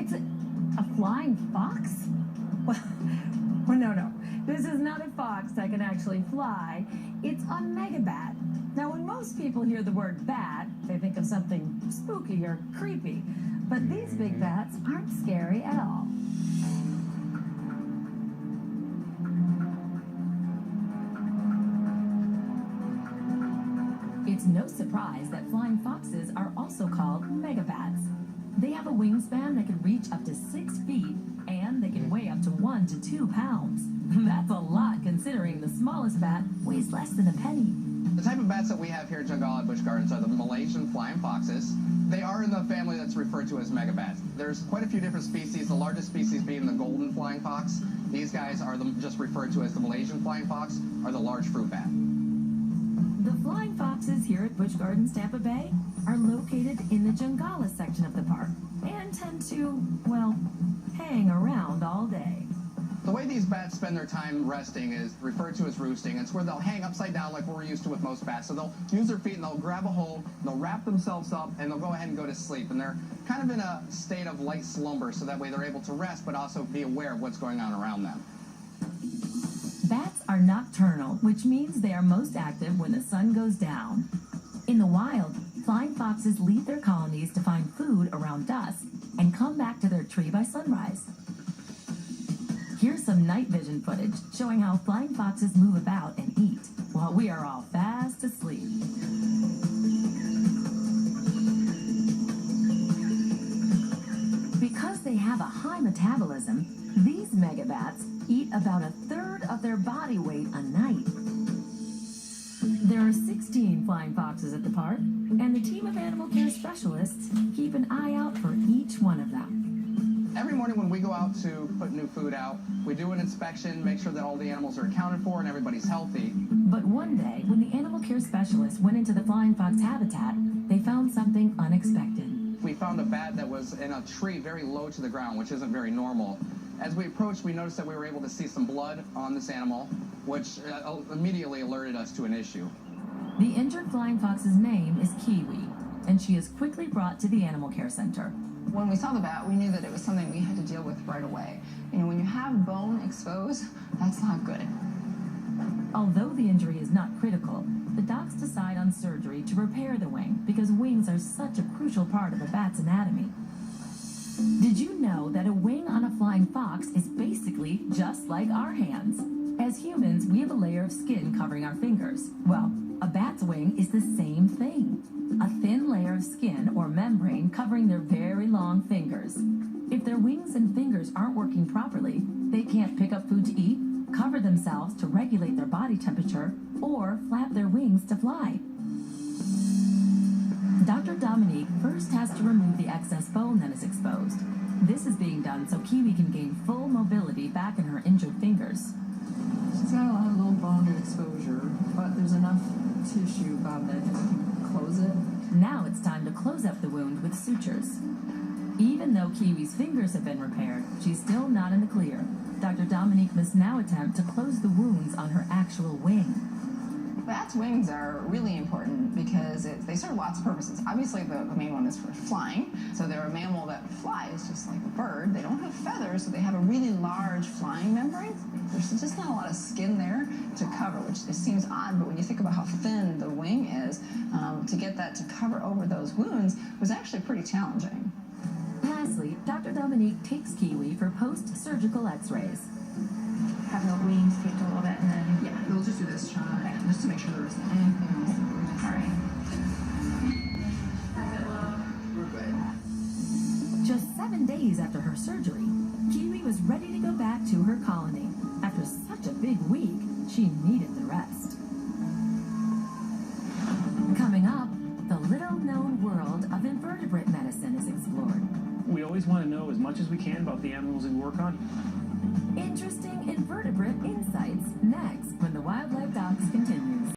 It's a flying fox? Well, no. This is not a fox that can actually fly. It's a megabat. Now, when most people hear the word bat, they think of something spooky or creepy. But these big bats aren't scary at all. It's no surprise that flying foxes are also called megabats. They have a wingspan that can reach up to 6 feet, and they can weigh up to 1 to 2 pounds. That's a lot considering the smallest bat weighs less than a penny. The type of bats that we have here at Jungala Busch Gardens are the Malaysian flying foxes. They are in the family that's referred to as megabats. There's quite a few different species, the largest species being the golden flying fox. These guys are just referred to as the Malaysian flying fox, or the large fruit bat. The flying foxes here at Busch Gardens, Tampa Bay, are located in the Jungala section of the park and tend to, well, hang around all day. The way these bats spend their time resting is referred to as roosting. It's where they'll hang upside down like we're used to with most bats. So they'll use their feet and they'll grab a hold, they'll wrap themselves up, and they'll go ahead and go to sleep. And they're kind of in a state of light slumber, so that way they're able to rest but also be aware of what's going on around them. Bats are nocturnal, which means they are most active when the sun goes down. In the wild, flying foxes leave their colonies to find food around dusk and come back to their tree by sunrise. Here's some night vision footage showing how flying foxes move about and eat while we are all fast asleep. Because they have a high metabolism, these megabats eat about 1/3 of their body weight a night. There are 16 flying foxes at the park, and the team of animal care specialists keep an eye out for each one of them. Every morning when we go out to put new food out, we do an inspection, make sure that all the animals are accounted for and everybody's healthy. But one day, when the animal care specialists went into the flying fox habitat, they found something unexpected. We found a bat that was in a tree very low to the ground, which isn't very normal. As we approached, we noticed that we were able to see some blood on this animal, which immediately alerted us to an issue. The injured flying fox's name is Kiwi, and she is quickly brought to the animal care center. When we saw the bat, we knew that it was something we had to deal with right away. You know, when you have bone exposed, that's not good. Although the injury is not critical, the docs decide on surgery to repair the wing because wings are such a crucial part of a bat's anatomy. Did you know that a wing on a flying fox is basically just like our hands? As humans, we have a layer of skin covering our fingers. Well, a bat's wing is the same thing. A thin layer of skin or membrane covering their very long fingers. If their wings and fingers aren't working properly, they can't pick up food to eat, cover themselves to regulate their body temperature, or flap their wings to fly. Dr. Dominique first has to remove the excess bone that is exposed. This is being done so Kiwi can gain full mobility back in her injured fingers. She's got a lot of little bone exposure, but there's enough tissue about that to close it. Now it's time to close up the wound with sutures. Even though Kiwi's fingers have been repaired, she's still not in the clear. Dr. Dominique must now attempt to close the wounds on her actual wing. Bats' wings are really important because they serve lots of purposes. Obviously, the main one is for flying. So they're a mammal that flies just like a bird. They don't have feathers, so they have a really large flying membrane. There's just not a lot of skin there to cover, which it seems odd, but when you think about how thin the wing is, to get that to cover over those wounds was actually pretty challenging. Lastly, Dr. Dominique takes Kiwi for post-surgical x-rays. Have the wings taped a little bit, and then Yeah, we'll just do this, just to make sure there isn't anything else. all right. We're good. Just 7 days after her surgery, Kiwi was ready to go back to her colony. After such a big week, she needed the rest. Coming up, the little-known world of invertebrate medicine is explored. We always want to know as much as we can about the animals we work on. Interesting invertebrate insights next when the Wildlife